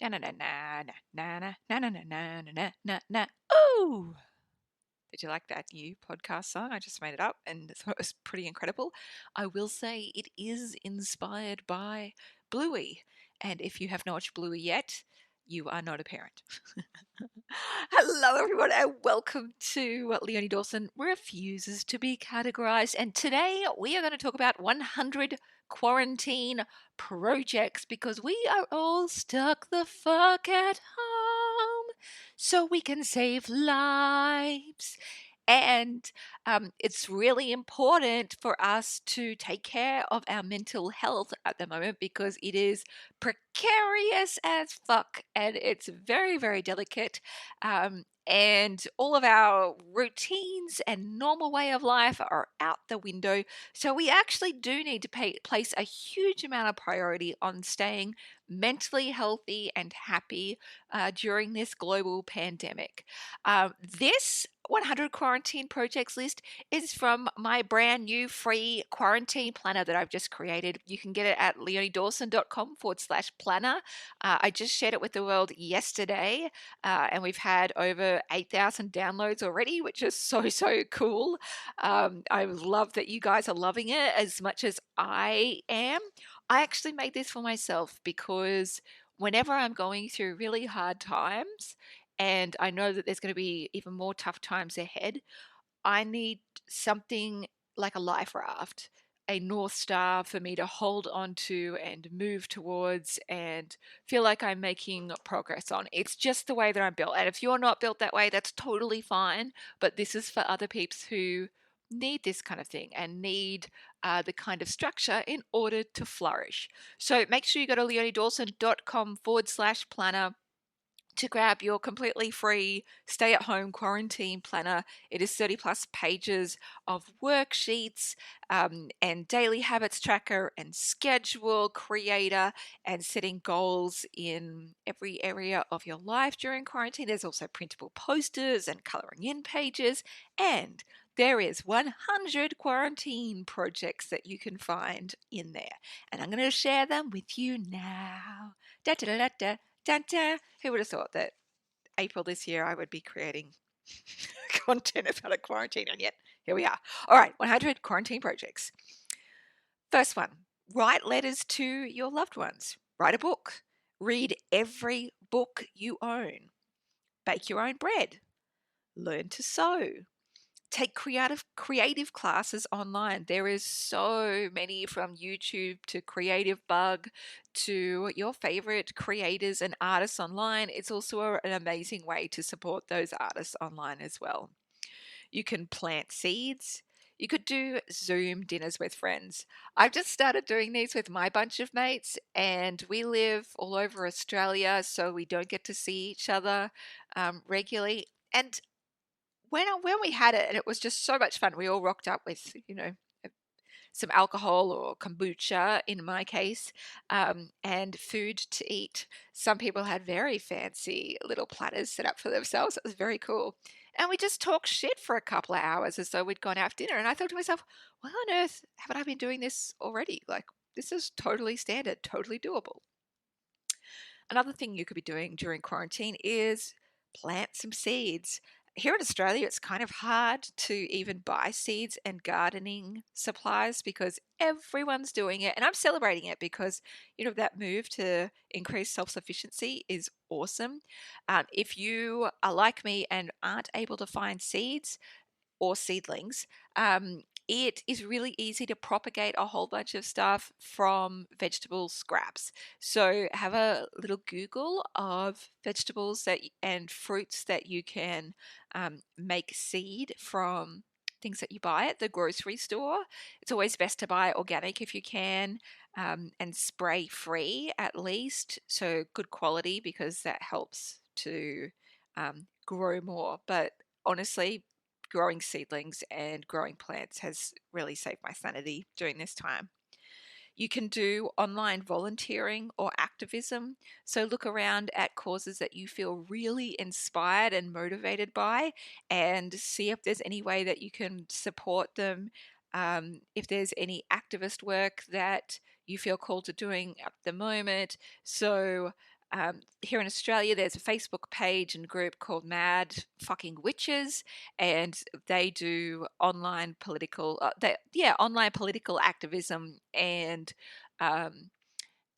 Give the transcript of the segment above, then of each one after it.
Na na na na na na na na na na na na na na. Ooh! Did you like that new podcast song? I just made it up and thought it was pretty incredible. I will say it is inspired by Bluey. And if you have not watched Bluey yet, you are not a parent. Hello, everyone, and welcome to Leonie Dawson Refuses to Be Categorized. And today we are going to talk about 100 quarantine projects because we are all stuck the fuck at home so we can save lives. And it's really important for us to take care of our mental health at the moment because it is precarious as fuck and it's very, very delicate. And all of our routines and normal way of life are out the window. So we actually do need to place a huge amount of priority on staying mentally healthy and happy during this global pandemic. This 100 quarantine projects list is from my brand new free quarantine planner that I've just created. You can get it at leoniedawson.com/planner. I just shared it with the world yesterday, and we've had over 8,000 downloads already, which is so, so cool. I love that you guys are loving it as much as I am. I actually made this for myself because whenever I'm going through really hard times, and I know that there's going to be even more tough times ahead, I need something like a life raft, a North Star for me to hold on to and move towards and feel like I'm making progress on. It's just the way that I'm built. And if you're not built that way, that's totally fine. But this is for other peeps who need this kind of thing and need the kind of structure in order to flourish. So make sure you go to leoniedawson.com/planner to grab your completely free stay at home quarantine planner. It is 30 plus pages of worksheets and daily habits tracker and schedule creator and setting goals in every area of your life during quarantine. There's also printable posters and coloring in pages, and there is 100 quarantine projects that you can find in there. And I'm going to share them with you now. Da da da da. Dun, dun. Who would have thought that April this year I would be creating content about a quarantine? And yet, here we are. All right, 100 quarantine projects. First one, write letters to your loved ones. Write a book. Read every book you own. Bake your own bread. Learn to sew. Take creative classes online. There is so many, from YouTube to Creative Bug to your favorite creators and artists online. It's also an amazing way to support those artists online as well. You can plant seeds. You could do Zoom dinners with friends. I've just started doing these with my bunch of mates, and we live all over Australia, so we don't get to see each other regularly. And when we had it, and it was just so much fun. We all rocked up with, some alcohol or kombucha in my case, and food to eat. Some people had very fancy little platters set up for themselves. It was very cool. And we just talked shit for a couple of hours as though we'd gone out for dinner. And I thought to myself, why on earth haven't I been doing this already? Like, this is totally standard, totally doable. Another thing you could be doing during quarantine is plant some seeds. Here in Australia, it's kind of hard to even buy seeds and gardening supplies because everyone's doing it. And I'm celebrating it because, that move to increase self sufficiency is awesome. If you are like me and aren't able to find seeds, or seedlings, it is really easy to propagate a whole bunch of stuff from vegetable scraps. So have a little Google of vegetables and fruits that you can make seed from, things that you buy at the grocery store. It's always best to buy organic if you can, and spray free at least. So good quality, because that helps to grow more. But honestly, growing seedlings and growing plants has really saved my sanity during this time. You can do online volunteering or activism. So look around at causes that you feel really inspired and motivated by and see if there's any way that you can support them. If there's any activist work that you feel called to doing at the moment. So Here in Australia, there's a Facebook page and group called Mad Fucking Witches, and they do online political activism and um,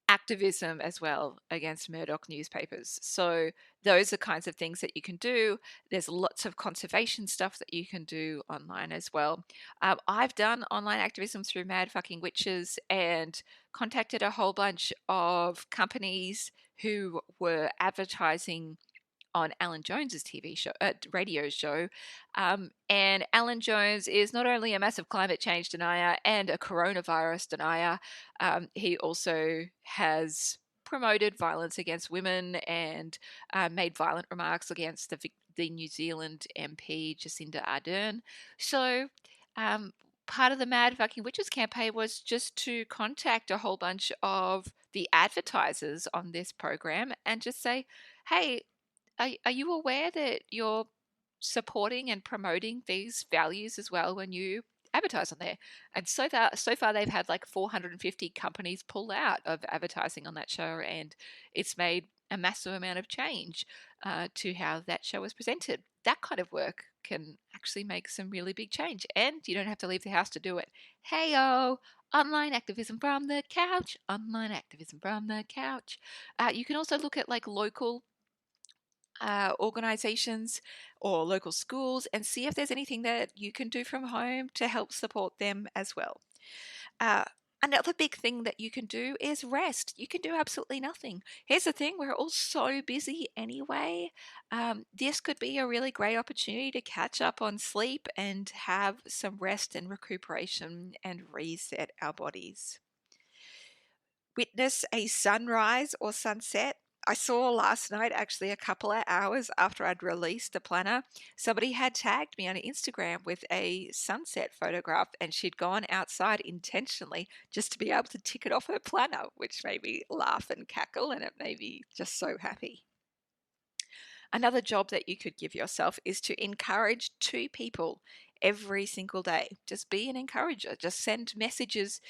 activism as well against Murdoch newspapers. So those are kinds of things that you can do. There's lots of conservation stuff that you can do online as well. I've done online activism through Mad Fucking Witches and contacted a whole bunch of companies who were advertising on Alan Jones's TV show, radio show. And Alan Jones is not only a massive climate change denier and a coronavirus denier, he also has promoted violence against women and made violent remarks against the New Zealand MP Jacinda Ardern. So, um, part of the Mad Fucking Witches campaign was just to contact a whole bunch of the advertisers on this program and just say, hey, are you aware that you're supporting and promoting these values as well when you advertise on there? And so far they've had like 450 companies pull out of advertising on that show, and it's made a massive amount of change to how that show is presented. That kind of work can actually make some really big change, and you don't have to leave the house to do it. Hey-o! Online activism from the couch. Online activism from the couch. You can also look at like local organizations or local schools and see if there's anything that you can do from home to help support them as well. Uh, Another big thing that you can do is rest. You can do absolutely nothing. Here's the thing, we're all so busy anyway. This could be a really great opportunity to catch up on sleep and have some rest and recuperation and reset our bodies. Witness a sunrise or sunset. I saw last night, actually, a couple of hours after I'd released the planner, somebody had tagged me on Instagram with a sunset photograph, and she'd gone outside intentionally just to be able to tick it off her planner, which made me laugh and cackle, and it made me just so happy. Another job that you could give yourself is to encourage 2 people every single day. Just be an encourager. Just send messages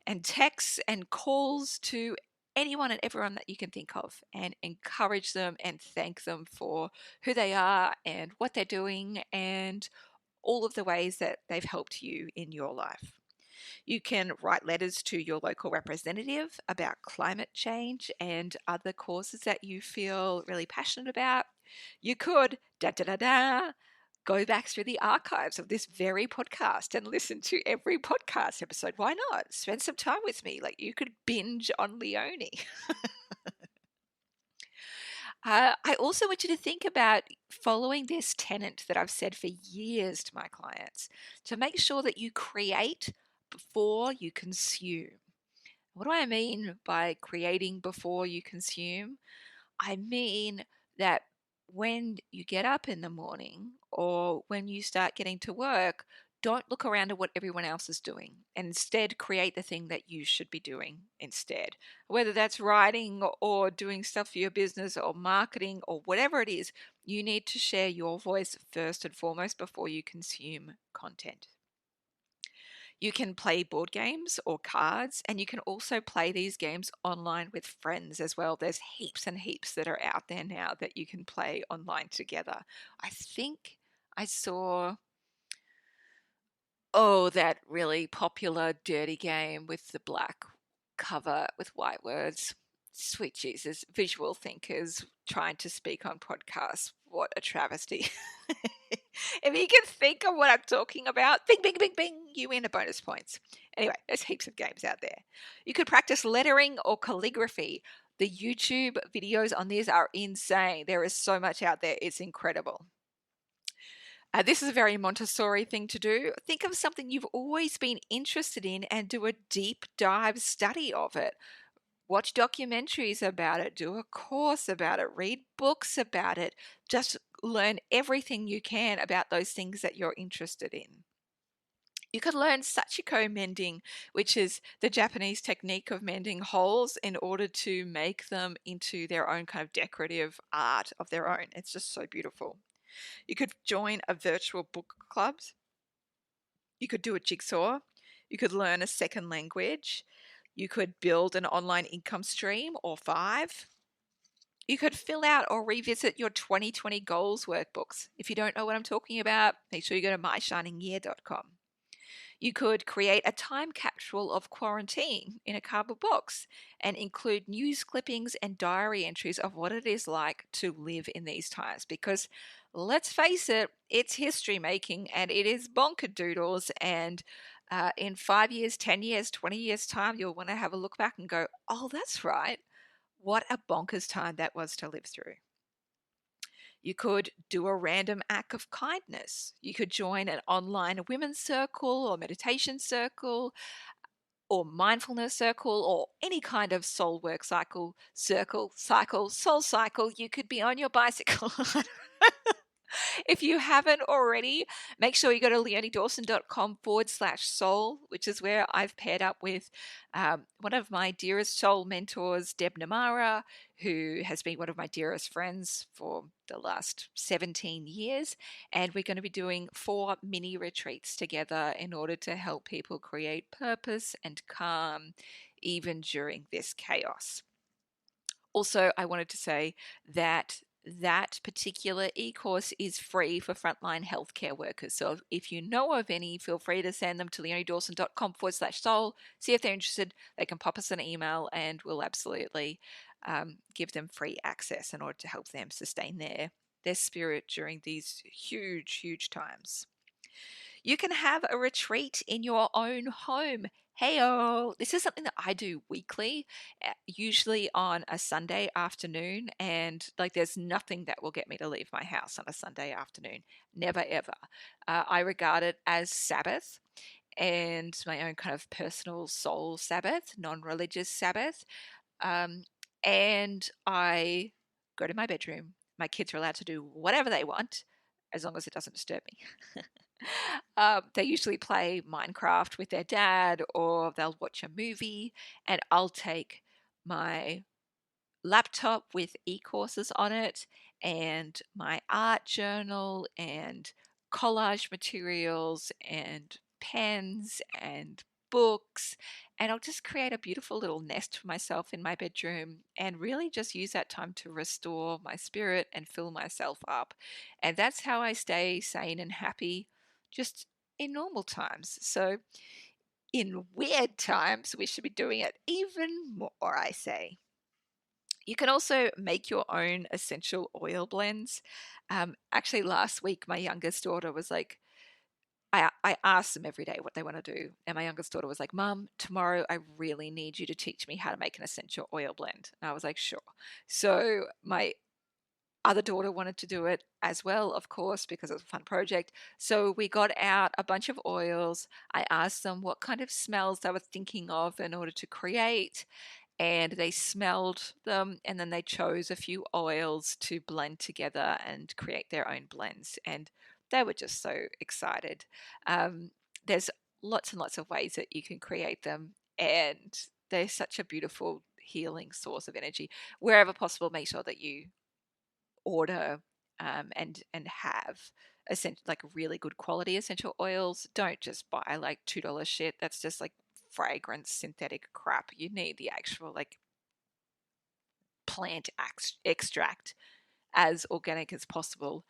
and texts and calls to anyone and everyone that you can think of and encourage them and thank them for who they are and what they're doing and all of the ways that they've helped you in your life. You can write letters to your local representative about climate change and other causes that you feel really passionate about. You could go back through the archives of this very podcast and listen to every podcast episode. Why not? Spend some time with me. Like, you could binge on Leone. I also want you to think about following this tenet that I've said for years to my clients, to make sure that you create before you consume. What do I mean by creating before you consume? I mean that when you get up in the morning or when you start getting to work, don't look around at what everyone else is doing and instead create the thing that you should be doing instead. Whether that's writing or doing stuff for your business or marketing or whatever it is, you need to share your voice first and foremost before you consume content. You can play board games or cards, and you can also play these games online with friends as well. There's heaps and heaps that are out there now that you can play online together. I think I saw, that really popular dirty game with the black cover with white words. Sweet Jesus, visual thinkers trying to speak on podcasts. What a travesty. If you can think of what I'm talking about, bing, bing, bing, bing, you win a bonus points. Anyway, there's heaps of games out there. You could practice lettering or calligraphy. The YouTube videos on these are insane. There is so much out there. It's incredible. This is a very Montessori thing to do. Think of something you've always been interested in and do a deep dive study of it. Watch documentaries about it, do a course about it, read books about it. Just learn everything you can about those things that you're interested in. You could learn sachiko mending, which is the Japanese technique of mending holes in order to make them into their own kind of decorative art of their own. It's just so beautiful. You could join a virtual book club. You could do a jigsaw. You could learn a second language. You could build an online income stream or 5. You could fill out or revisit your 2020 goals workbooks. If you don't know what I'm talking about, make sure you go to myshiningyear.com. You could create a time capsule of quarantine in a cardboard box and include news clippings and diary entries of what it is like to live in these times. Because let's face it, it's history making and it is bonkerdoodles. And in 5 years, 10 years, 20 years' time, you'll want to have a look back and go, oh, that's right. What a bonkers time that was to live through. You could do a random act of kindness. You could join an online women's circle or meditation circle or mindfulness circle or any kind of soul work soul cycle. You could be on your bicycle. If you haven't already, make sure you go to leoniedawson.com/soul, which is where I've paired up with one of my dearest soul mentors, Deb Namara, who has been one of my dearest friends for the last 17 years. And we're going to be doing 4 mini retreats together in order to help people create purpose and calm even during this chaos. Also, I wanted to say that that particular e-course is free for frontline healthcare workers. So if you know of any, feel free to send them to leoniedawson.com/soul. See if they're interested. They can pop us an email and we'll absolutely give them free access in order to help them sustain their spirit during these huge, huge times. You can have a retreat in your own home. Heyo! This is something that I do weekly, usually on a Sunday afternoon. And like, there's nothing that will get me to leave my house on a Sunday afternoon. Never, ever. I regard it as Sabbath and my own kind of personal soul Sabbath, non religious Sabbath. And I go to my bedroom. My kids are allowed to do whatever they want as long as it doesn't disturb me. They usually play Minecraft with their dad, or they'll watch a movie, and I'll take my laptop with e-courses on it and my art journal and collage materials and pens and books, and I'll just create a beautiful little nest for myself in my bedroom and really just use that time to restore my spirit and fill myself up. And that's how I stay sane and happy just in normal times. So in weird times, we should be doing it even more, I say. You can also make your own essential oil blends. Actually, last week, my youngest daughter was like, I asked them every day what they want to do. And my youngest daughter was like, Mum, tomorrow I really need you to teach me how to make an essential oil blend. And I was like, sure. So my other daughter wanted to do it as well, of course, because it was a fun project. So we got out a bunch of oils. I asked them what kind of smells they were thinking of in order to create, and they smelled them, and then they chose a few oils to blend together and create their own blends, and they were just so excited. There's lots and lots of ways that you can create them, and they're such a beautiful healing source of energy. Wherever possible, make sure that you order and have like really good quality essential oils. Don't just buy like $2 shit. That's just like fragrance synthetic crap. You need the actual like plant extract as organic as possible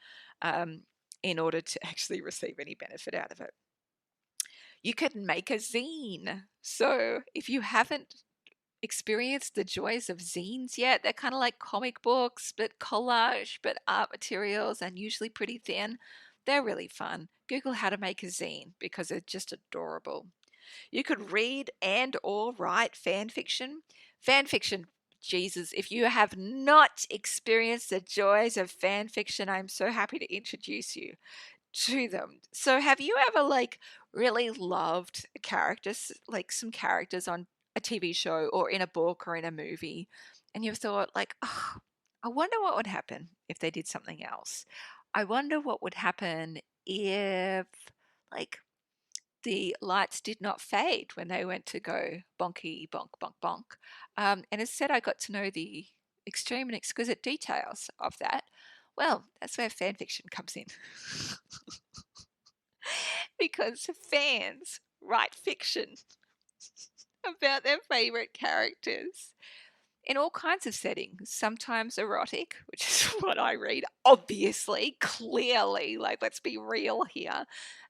in order to actually receive any benefit out of it. You can make a zine. So if you haven't experienced the joys of zines yet, they're kind of like comic books, but collage, but art materials, and usually pretty thin. They're really fun. Google how to make a zine because they're just adorable. You could read and or write fan fiction. Fan fiction, Jesus, if you have not experienced the joys of fan fiction, I'm so happy to introduce you to them. So have you ever like really loved characters, like some characters on a TV show or in a book or in a movie, and you've thought like, oh, I wonder what would happen if they did something else. I wonder what would happen if like the lights did not fade when they went to go bonky bonk bonk bonk. And instead I got to know the extreme and exquisite details of that. Well, that's where fan fiction comes in. Because fans write fiction about their favorite characters. in all kinds of settings, sometimes erotic, which is what I read, obviously, clearly, like, let's be real here.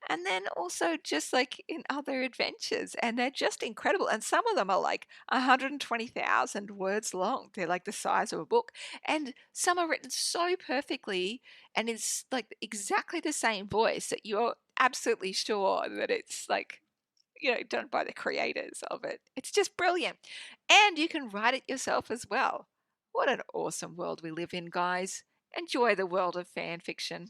And then also just like in other adventures, and they're just incredible. And some of them are like 120,000 words long. They're like the size of a book. And some are written so perfectly, and it's like exactly the same voice that you're absolutely sure that it's like, done by the creators of it. It's just brilliant. And you can write it yourself as well. What an awesome world we live in, guys. Enjoy the world of fan fiction.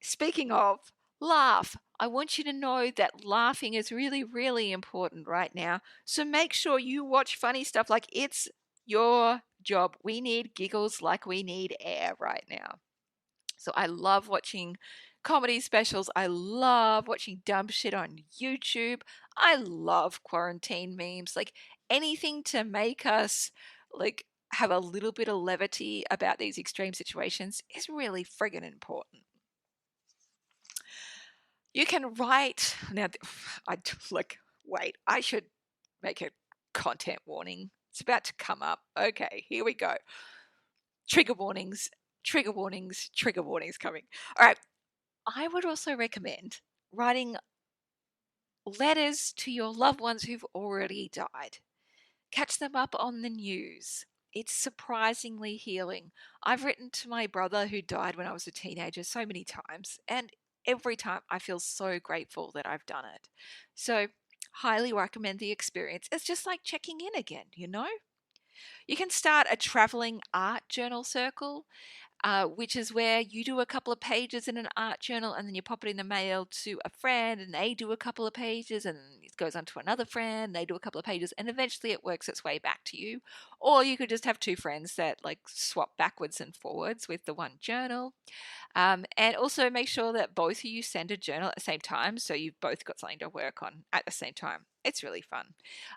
Speaking of, laugh. I want you to know that laughing is really, really important right now. So make sure you watch funny stuff like it's your job. We need giggles like we need air right now. So I love watching comedy specials. I love watching dumb shit on YouTube. I love quarantine memes. Like anything to make us like have a little bit of levity about these extreme situations is really friggin' important. You can write now. I like wait. I should make a content warning. It's about to come up. Okay, here we go. Trigger warnings. Trigger warnings. Trigger warnings coming. All right. I would also recommend writing letters to your loved ones who've already died. Catch them up on the news. It's surprisingly healing. I've written to my brother who died when I was a teenager so many times, and every time I feel so grateful that I've done it. So, highly recommend the experience. It's just like checking in again, you know? You can start a traveling art journal circle, which is where you do a couple of pages in an art journal and then you pop it in the mail to a friend and they do a couple of pages and it goes on to another friend, they do a couple of pages, and eventually it works its way back to you. Or you could just have two friends that like swap backwards and forwards with the one journal. And also make sure that both of you send a journal at the same time so you've both got something to work on at the same time. It's really fun.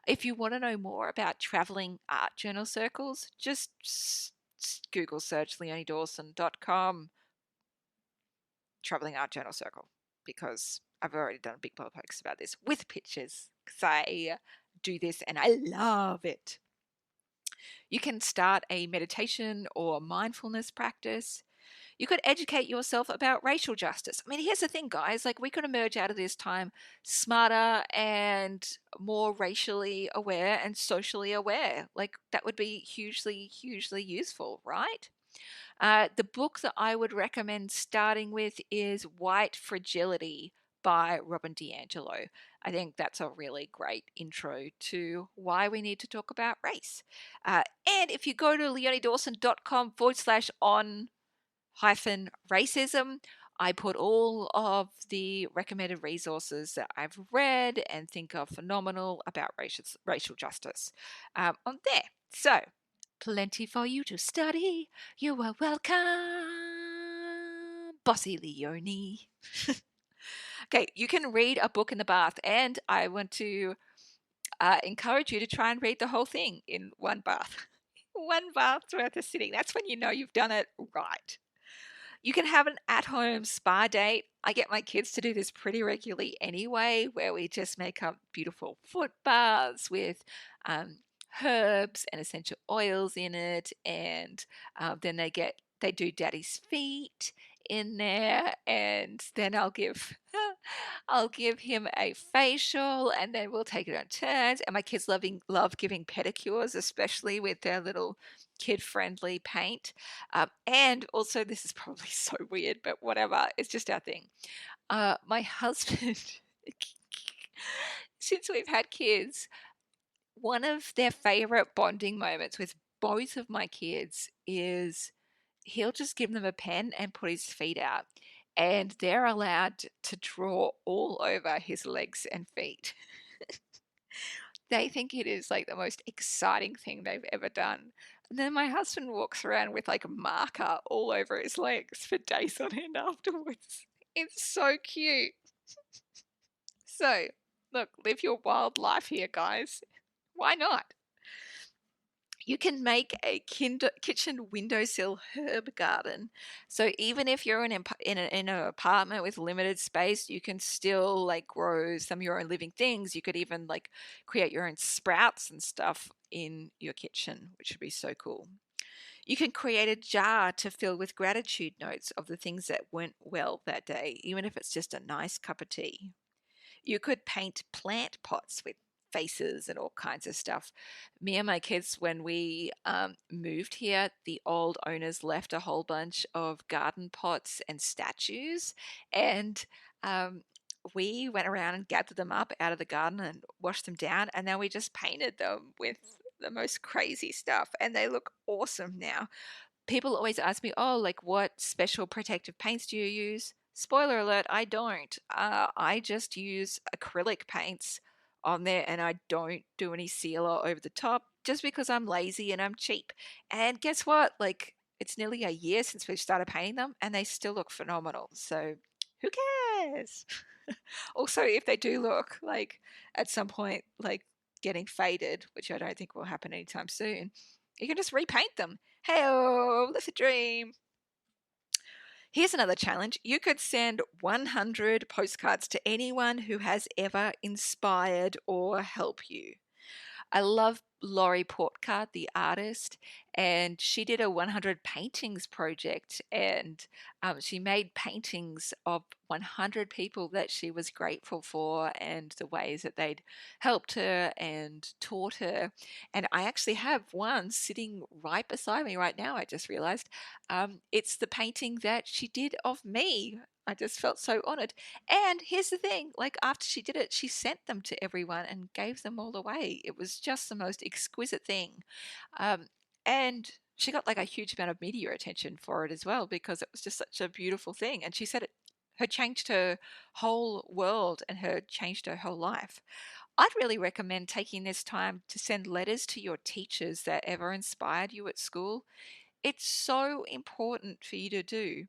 If you want to know more about traveling art journal circles, just Google search leoniedawson.com traveling art journal circle, because I've already done a big blog post about this with pictures because I do this and I love it. You can start a meditation or mindfulness practice. You could educate yourself about racial justice. I mean, here's the thing, guys. Like, we could emerge out of this time smarter and more racially aware and socially aware. Like, that would be hugely, hugely useful, right? The book that I would recommend starting with is White Fragility by Robin DiAngelo. I think that's a really great intro to why we need to talk about race. And if you go to leoniedawson.com/on racism, I put all of the recommended resources that I've read and think are phenomenal about racial justice on there. So, plenty for you to study. You are welcome, Bossy Leonie. Okay, you can read a book in the bath, and I want to encourage you to try and read the whole thing in one bath. One bath's worth of sitting. That's when you know you've done it right. You can have an at-home spa date. I get my kids to do this pretty regularly anyway, where we just make up beautiful foot baths with herbs and essential oils in it, and then they do daddy's feet in there, and then I'll give him a facial, and then we'll take it on turns. And my kids love giving pedicures, especially with their little kid-friendly paint. And also, this is probably so weird, but whatever, it's just our thing. My husband, since we've had kids, one of their favorite bonding moments with both of my kids is he'll just give them a pen and put his feet out, and they're allowed to draw all over his legs and feet. They think it is like the most exciting thing they've ever done. And then my husband walks around with like a marker all over his legs for days on end afterwards. It's so cute. So, look, live your wild life here, guys. Why not? You can make a kitchen windowsill herb garden. So even if you're in an apartment with limited space, you can still like grow some of your own living things. You could even like create your own sprouts and stuff in your kitchen, which would be so cool. You can create a jar to fill with gratitude notes of the things that went well that day, even if it's just a nice cup of tea. You could paint plant pots with faces and all kinds of stuff. Me and my kids, when we moved here, the old owners left a whole bunch of garden pots and statues, and um, we went around and gathered them up out of the garden and washed them down, and then we just painted them with the most crazy stuff, and they look awesome now. People always ask me, oh, like what special protective paints do you use? Spoiler alert, I don't. I just use acrylic paints on there and I don't do any sealer over the top just because I'm lazy and I'm cheap. And guess what? Like, it's nearly a year since we started painting them and they still look phenomenal. So, who cares? Also, if they do look like at some point, like getting faded, which I don't think will happen anytime soon, you can just repaint them. Hey, live the dream. Here's another challenge. You could send 100 postcards to anyone who has ever inspired or helped you. I love Laurie Portcart, the artist, and she did a 100 paintings project, and she made paintings of 100 people that she was grateful for and the ways that they'd helped her and taught her. And I actually have one sitting right beside me right now. I just realized it's the painting that she did of me. I just felt so honored. And here's the thing, like after she did it, she sent them to everyone and gave them all away. It was just the most exquisite thing. Um, and she got like a huge amount of media attention for it as well because it was just such a beautiful thing. And she said it had changed her whole world and her changed her whole life. I'd really recommend taking this time to send letters to your teachers that ever inspired you at school. It's so important for you to do.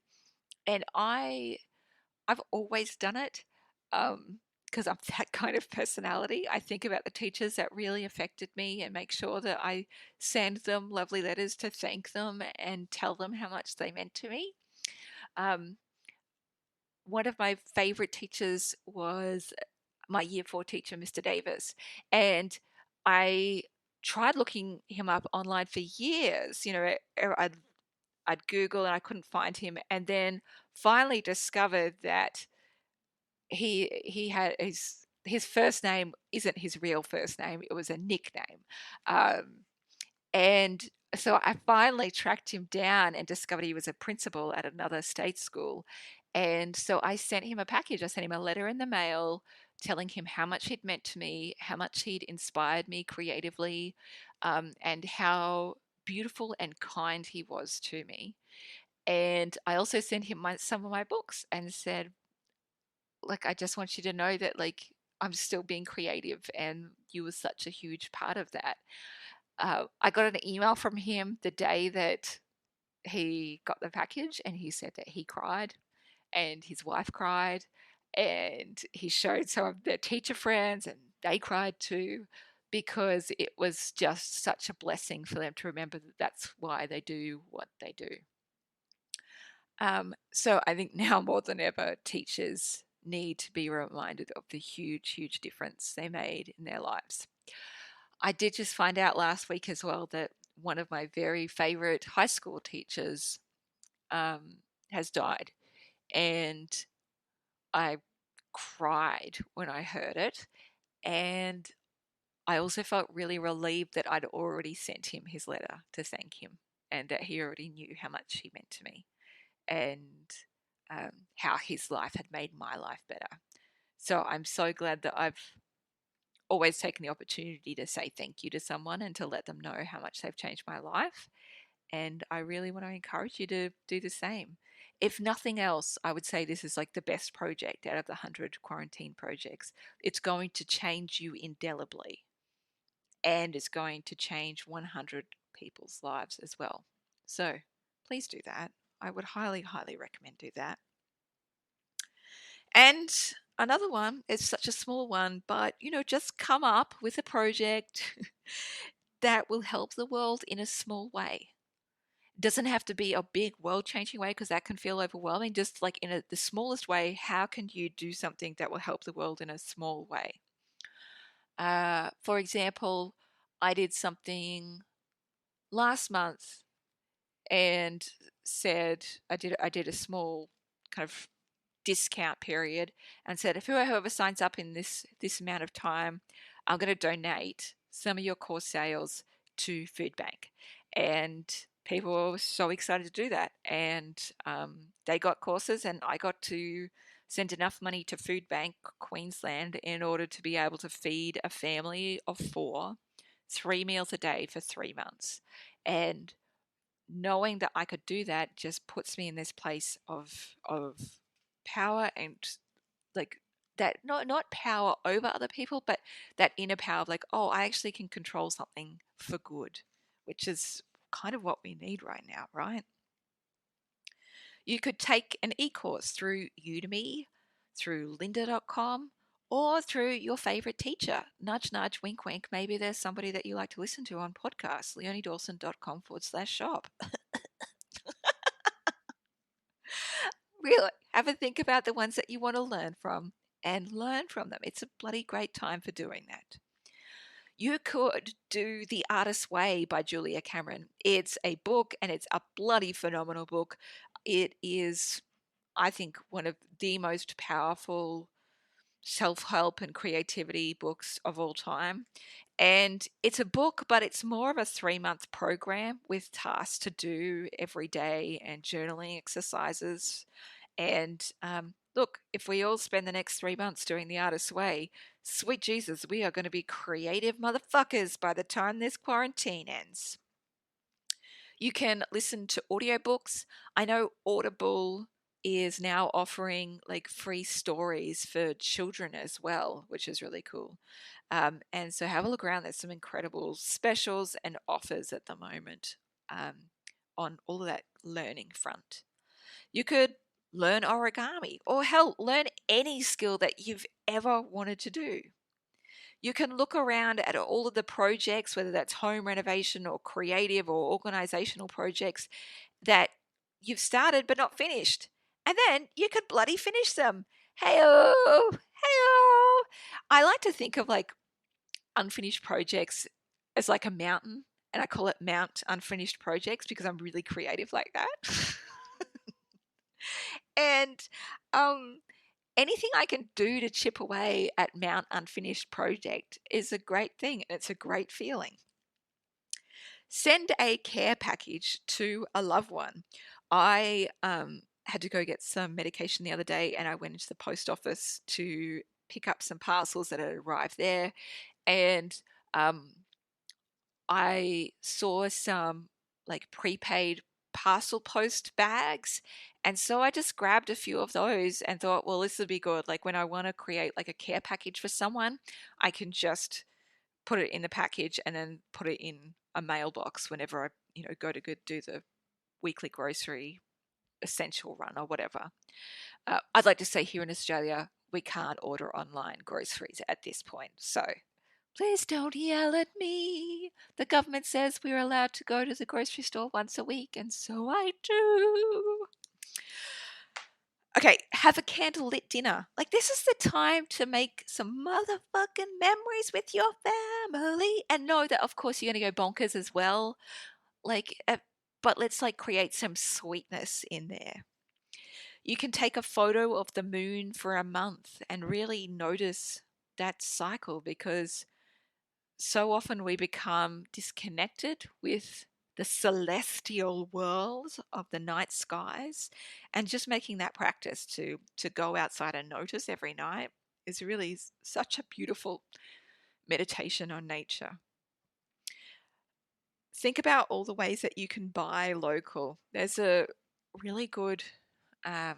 And I've always done it because I'm that kind of personality. I think about the teachers that really affected me and make sure that I send them lovely letters to thank them and tell them how much they meant to me. Um, One of my favorite teachers was my year four teacher, Mr. Davis. And I tried looking him up online for years. I'd Google and I couldn't find him. And then finally discovered that he had his first name isn't his real first name. It was a nickname. Um, and so I finally tracked him down and discovered he was a principal at another state school. And so I sent him a package. I sent him a letter in the mail telling him how much he'd meant to me, how much he'd inspired me creatively, and how beautiful and kind he was to me. And I also sent him some of my books and said, like, I just want you to know that, like, I'm still being creative and you were such a huge part of that. I got an email from him the day that he got the package, and he said that he cried and his wife cried, and he showed some of their teacher friends, and they cried too, because it was just such a blessing for them to remember that that's why they do what they do. So I think now more than ever, teachers need to be reminded of the huge, huge difference they made in their lives. I did just find out last week as well that one of my very favorite high school teachers has died. And I cried when I heard it. And I also felt really relieved that I'd already sent him his letter to thank him and that he already knew how much he meant to me and how his life had made my life better. So I'm so glad that I've always taken the opportunity to say thank you to someone and to let them know how much they've changed my life. And I really want to encourage you to do the same. If nothing else, I would say this is like the best project out of the 100 quarantine projects. It's going to change you indelibly and it's going to change 100 people's lives as well. So please do that. I would highly, highly recommend do that. And another one is such a small one, but just come up with a project that will help the world in a small way. It doesn't have to be a big world changing way because that can feel overwhelming. Just like in the smallest way, how can you do something that will help the world in a small way? For example, I did something last month and said I did a small kind of discount period and said if whoever signs up in this amount of time, I'm going to donate some of your course sales to food bank. And people were so excited to do that, and they got courses and I got to send enough money to food bank Queensland in order to be able to feed a family of 4 3 meals a day for 3 months. And knowing that I could do that just puts me in this place of power, and like that, not power over other people, but that inner power of like, oh, I actually can control something for good, which is kind of what we need right now, right? You could take an e-course through Udemy, through lynda.com, or through your favorite teacher. Nudge, nudge, wink, wink. Maybe there's somebody that you like to listen to on podcasts. leoniedawson.com/shop. Really, have a think about the ones that you want to learn from and learn from them. It's a bloody great time for doing that. You could do The Artist's Way by Julia Cameron. It's a book and it's a bloody phenomenal book. It is, I think, one of the most powerful self help and creativity books of all time. And it's a book, but it's more of a 3-month program with tasks to do every day and journaling exercises. And look, if we all spend the next 3 months doing The Artist's Way, sweet Jesus, we are going to be creative motherfuckers by the time this quarantine ends. You can listen to audiobooks. I know Audible is now offering like free stories for children as well, which is really cool. And so have a look around. There's some incredible specials and offers at the moment on all of that learning front. You could learn origami, or hell, learn any skill that you've ever wanted to do. You can look around at all of the projects, whether that's home renovation or creative or organizational projects that you've started but not finished. And then you could bloody finish them. Hey-oh, hey-oh. I like to think of like unfinished projects as like a mountain, and I call it Mount Unfinished Projects because I'm really creative like that. And anything I can do to chip away at Mount Unfinished Project is a great thing, and it's a great feeling. Send a care package to a loved one. I had to go get some medication the other day, and I went into the post office to pick up some parcels that had arrived there, and I saw some like prepaid parcel post bags. And so I just grabbed a few of those and thought, well, this would be good. Like when I want to create like a care package for someone, I can just put it in the package and then put it in a mailbox whenever I, go to do the weekly grocery essential run or whatever. I'd like to say here in Australia, we can't order online groceries at this point. So please don't yell at me. The government says we're allowed to go to the grocery store once a week, and so I do. Okay, have a candlelit dinner. Like, this is the time to make some motherfucking memories with your family. And know that, of course, you're going to go bonkers as well. Like, but let's like create some sweetness in there. You can take a photo of the moon for a month and really notice that cycle, because so often we become disconnected with the celestial world of the night skies, and just making that practice to go outside and notice every night is really such a beautiful meditation on nature. Think about all the ways that you can buy local. There's a really good meme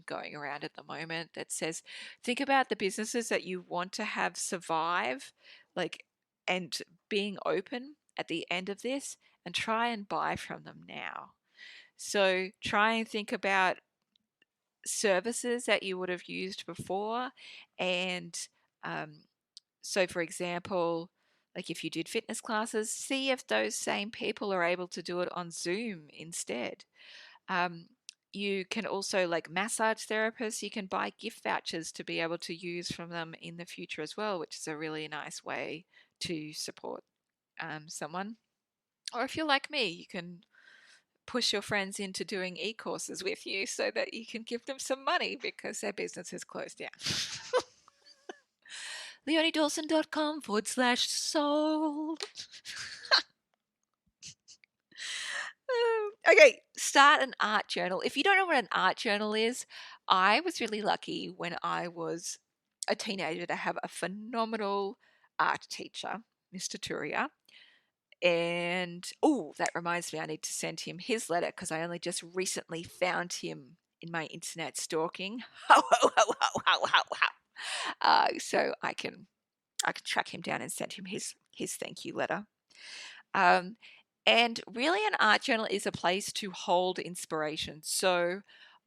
going around at the moment that says, think about the businesses that you want to have survive, like, and being open at the end of this, and try and buy from them now. So try and think about services that you would have used before. And so, for example, like if you did fitness classes, see if those same people are able to do it on Zoom instead. Um, you can also, like massage therapists, you can buy gift vouchers to be able to use from them in the future as well, which is a really nice way to support someone. Or if you're like me, you can push your friends into doing e-courses with you so that you can give them some money because their business is closed down. leoniedawson.com/sold. Okay, start an art journal. If you don't know what an art journal is, I was really lucky when I was a teenager to have a phenomenal art teacher, Mr. Turia. And oh, that reminds me, I need to send him his letter because I only just recently found him in my internet stalking. Ho ho ho ho ho ho ho. So I can track him down and send him his thank you letter. And really, an art journal is a place to hold inspiration. So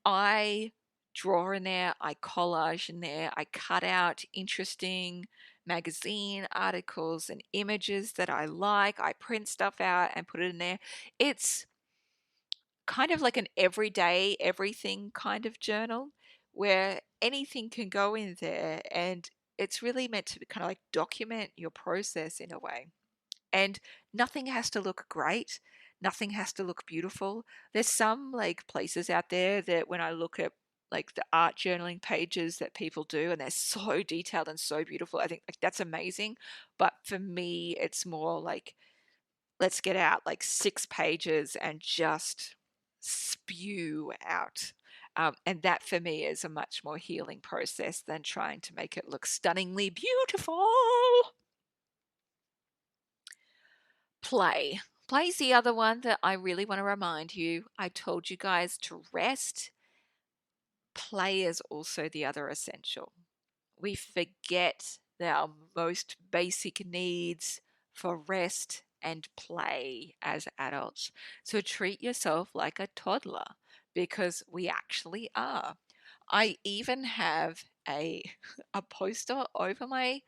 I draw in there, I collage in there, I cut out interesting magazine articles and images that I like. I print stuff out and put it in there. It's kind of like an everyday, everything kind of journal where anything can go in there, and it's really meant to kind of like document your process in a way. And nothing has to look great. Nothing has to look beautiful. There's some like places out there that when I look at like the art journaling pages that people do and they're so detailed and so beautiful, I think like that's amazing. But for me, it's more like let's get out like 6 pages and just spew out. And that for me is a much more healing process than trying to make it look stunningly beautiful. Play. Play's the other one that I really want to remind you. I told you guys to rest. Play is also the other essential. We forget that our most basic needs for rest and play as adults. So treat yourself like a toddler because we actually are. I even have a poster over my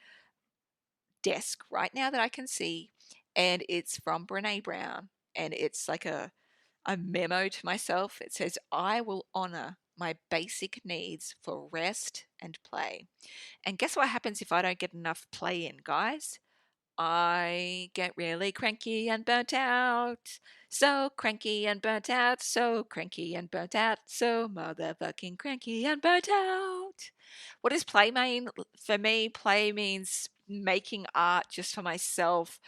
desk right now that I can see, and it's from Brene Brown, and it's like a memo to myself. It says, I will honor my basic needs for rest and play. And guess what happens if I don't get enough play in, guys? I get really cranky and burnt out. So cranky and burnt out. So cranky and burnt out. So motherfucking cranky and burnt out. What does play mean? For me, play means making art just for myself,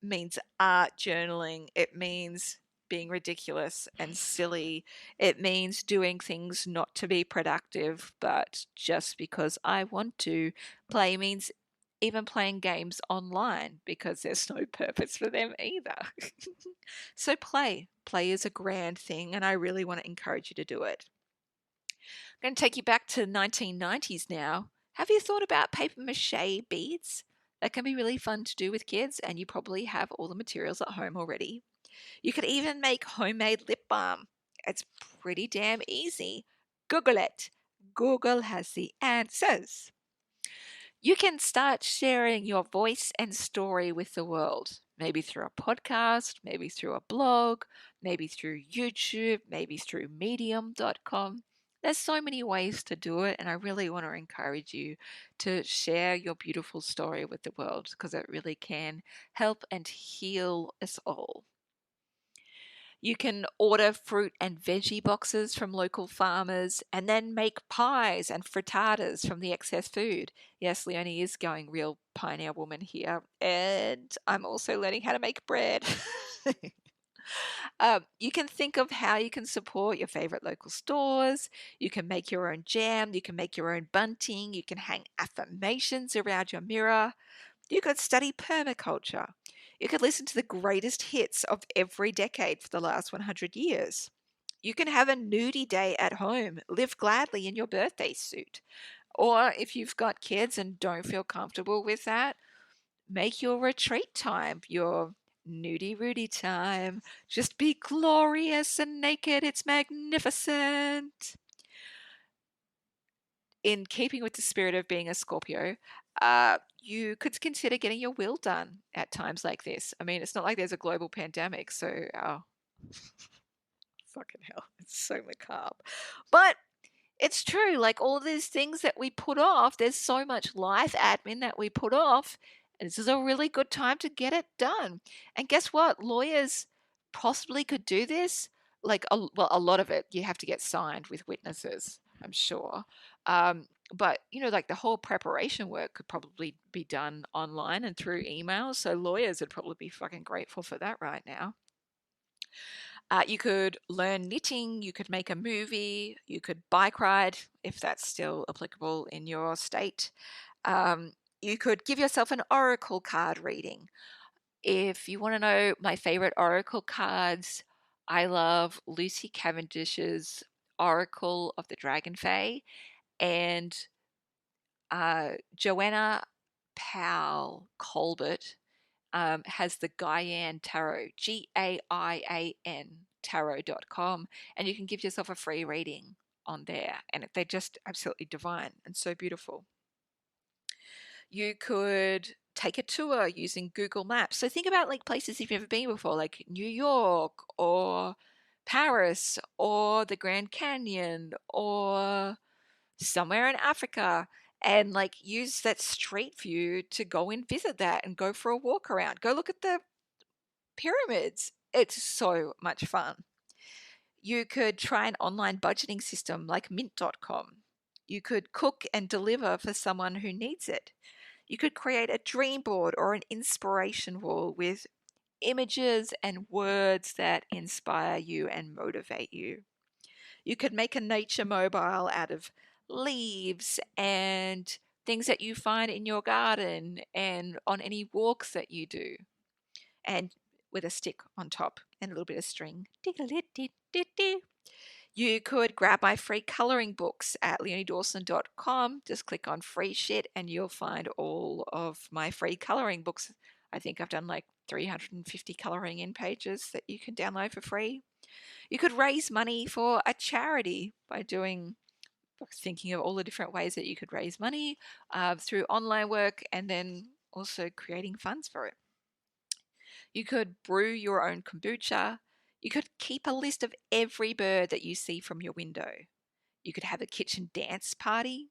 means art journaling. It means being ridiculous and silly. It means doing things not to be productive, but just because I want to. Play means even playing games online because there's no purpose for them either. So play. Play is a grand thing, and I really want to encourage you to do it. I'm going to take you back to the 1990s now. Have you thought about paper mache beads? That can be really fun to do with kids, and you probably have all the materials at home already. You could even make homemade lip balm. It's pretty damn easy. Google it. Google has the answers. You can start sharing your voice and story with the world, maybe through a podcast, maybe through a blog, maybe through YouTube, maybe through medium.com. There's so many ways to do it, and I really want to encourage you to share your beautiful story with the world because it really can help and heal us all. You can order fruit and veggie boxes from local farmers and then make pies and frittatas from the excess food. Yes, Leonie is going real pioneer woman here. And I'm also learning how to make bread. You can think of how you can support your favorite local stores. You can make your own jam. You can make your own bunting. You can hang affirmations around your mirror. You could study permaculture. You could listen to the greatest hits of every decade for the last 100 years. You can have a nudie day at home, live gladly in your birthday suit. Or if you've got kids and don't feel comfortable with that, make your retreat time, your nudie Rudy time. Just be glorious and naked. It's magnificent. In keeping with the spirit of being a Scorpio, you could consider getting your will done at times like this. I mean, it's not like there's a global pandemic, so fucking hell, it's so macabre. But it's true, like all of these things that we put off, there's so much life admin that we put off, And this is a really good time to get it done. And guess what? Lawyers possibly could do this. Like, well, a lot of it you have to get signed with witnesses, I'm sure. But, like the whole preparation work could probably be done online and through email. So lawyers would probably be fucking grateful for that right now. You could learn knitting, you could make a movie, you could bike ride, if that's still applicable in your state. Um, you could give yourself an oracle card reading. If you want to know my favorite oracle cards, I love Lucy Cavendish's Oracle of the Dragon Fae and Joanna Powell Colbert has the Gaian Tarot, Gaian tarot.com, and you can give yourself a free reading on there. And they're just absolutely divine and so beautiful. You could take a tour using Google Maps. So think about like places you've never been before, like New York or Paris or the Grand Canyon or somewhere in Africa, and like use that street view to go and visit that and go for a walk around. Go look at the pyramids. It's so much fun. You could try an online budgeting system like mint.com. You could cook and deliver for someone who needs it. You could create a dream board or an inspiration wall with images and words that inspire you and motivate you. You could make a nature mobile out of leaves and things that you find in your garden and on any walks that you do, and with a stick on top and a little bit of string. You could grab my free coloring books at leoniedawson.com. Just click on free shit and you'll find all of my free coloring books. I think I've done like 350 coloring in pages that you can download for free. You could raise money for a charity by thinking of all the different ways that you could raise money through online work and then also creating funds for it. You could brew your own kombucha. You could keep a list of every bird that you see from your window. You could have a kitchen dance party.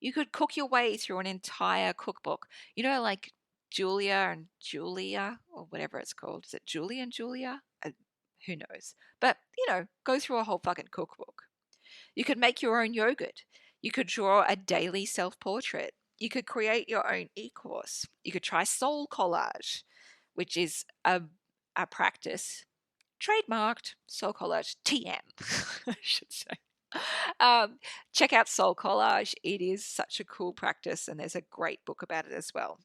You could cook your way through an entire cookbook. Like Julia and Julia, or whatever it's called. Is it Julia and Julia? Who knows? But, go through a whole fucking cookbook. You could make your own yogurt. You could draw a daily self portrait. You could create your own e course. You could try soul collage, which is a practice trademarked soul collage TM, I should say. Check out Soul Collage. It is such a cool practice, and there's a great book about it as well.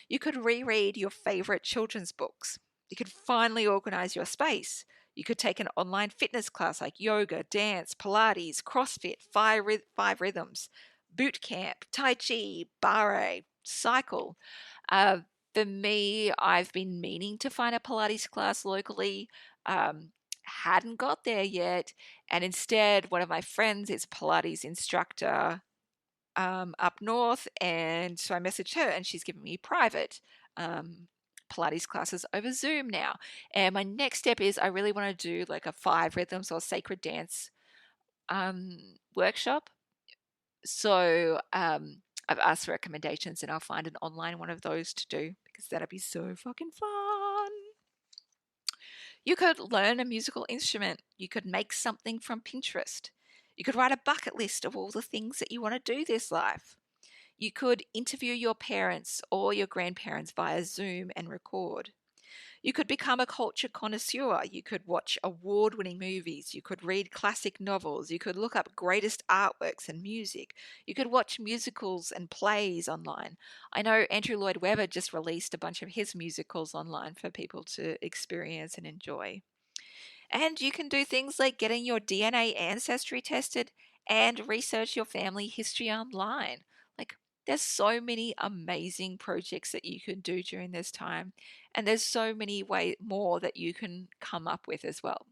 You could reread your favorite children's books. You could finally organize your space. You could take an online fitness class like yoga, dance, Pilates, CrossFit, five rhythms, boot camp, Tai Chi, barre, cycle. For me, I've been meaning to find a Pilates class locally. Hadn't got there yet, and instead, one of my friends is a Pilates instructor up north, and so I messaged her, and she's given me private Pilates classes over Zoom now. And my next step is I really want to do like a 5 rhythms or sacred dance workshop. So I've asked for recommendations, and I'll find an online one of those to do because that'd be so fucking fun. You could learn a musical instrument. You could make something from Pinterest. You could write a bucket list of all the things that you want to do this life. You could interview your parents or your grandparents via Zoom and record. You could become a culture connoisseur. You could watch award winning movies. You could read classic novels. You could look up greatest artworks and music. You could watch musicals and plays online. I know Andrew Lloyd Webber just released a bunch of his musicals online for people to experience and enjoy. And you can do things like getting your DNA ancestry tested and research your family history online. Like, there's so many amazing projects that you can do during this time, and there's so many way more that you can come up with as well.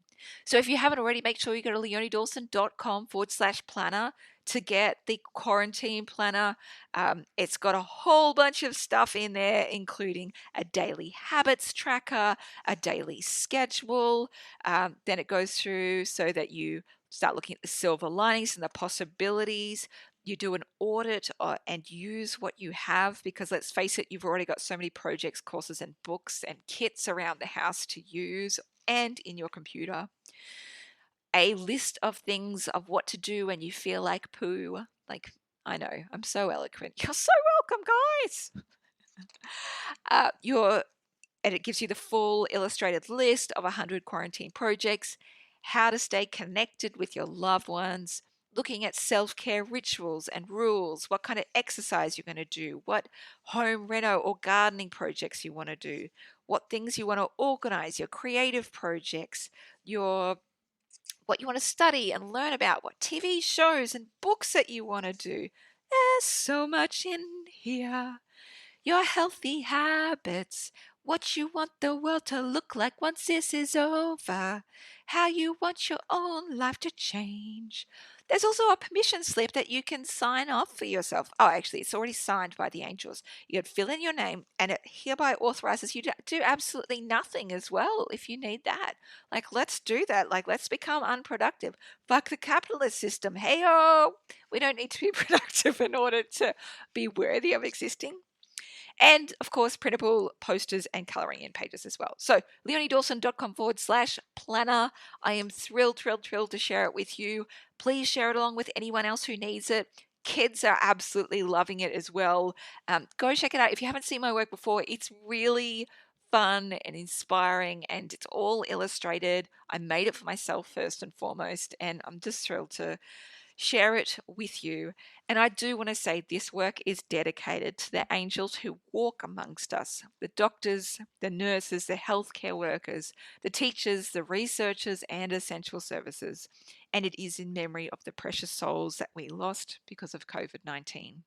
So if you haven't already, make sure you go to leoniedawson.com/planner to get the quarantine planner. It's got a whole bunch of stuff in there, including a daily habits tracker, a daily schedule. Then it goes through so that you start looking at the silver linings and the possibilities. You do an audit and use what you have, because let's face it, you've already got so many projects, courses, and books and kits around the house to use and in your computer. A list of things of what to do when you feel like poo. Like, I know, I'm so eloquent. You're so welcome, guys. Your and it gives you the full illustrated list of 100 quarantine projects, how to stay connected with your loved ones, looking at self-care rituals and rules, what kind of exercise you're going to do, what home reno or gardening projects you want to do, what things you want to organize, your creative projects, your what you want to study and learn about, what TV shows and books that you want to do. There's so much in here. Your healthy habits, what you want the world to look like once this is over, how you want your own life to change. There's also a permission slip that you can sign off for yourself. Oh, actually, it's already signed by the angels. You can fill in your name, and it hereby authorizes you to do absolutely nothing as well if you need that. Like, let's do that. Like, let's become unproductive. Fuck the capitalist system. Hey-oh! We don't need to be productive in order to be worthy of existing. And of course, printable posters and colouring in pages as well. So leoniedawson.com/planner. I am thrilled to share it with you. Please share it along with anyone else who needs it. Kids are absolutely loving it as well. Go check it out. If you haven't seen my work before, it's really fun and inspiring, and it's all illustrated. I made it for myself first and foremost, and I'm just thrilled to share it with you. And I do want to say this work is dedicated to the angels who walk amongst us, the doctors, the nurses, the healthcare workers, the teachers, the researchers, and essential services. And it is in memory of the precious souls that we lost because of COVID-19.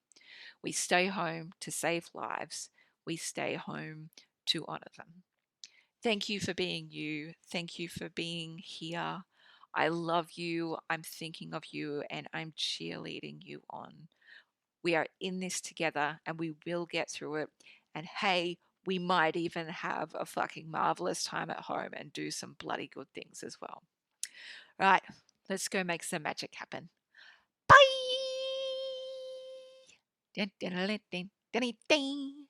We stay home to save lives. We stay home to honor them. Thank you for being you. Thank you for being here. I love you. I'm thinking of you, and I'm cheerleading you on. We are in this together, and we will get through it. And hey, we might even have a fucking marvelous time at home and do some bloody good things as well. Right, let's go make some magic happen. Bye. Dun, dun, dun, dun, dun, dun.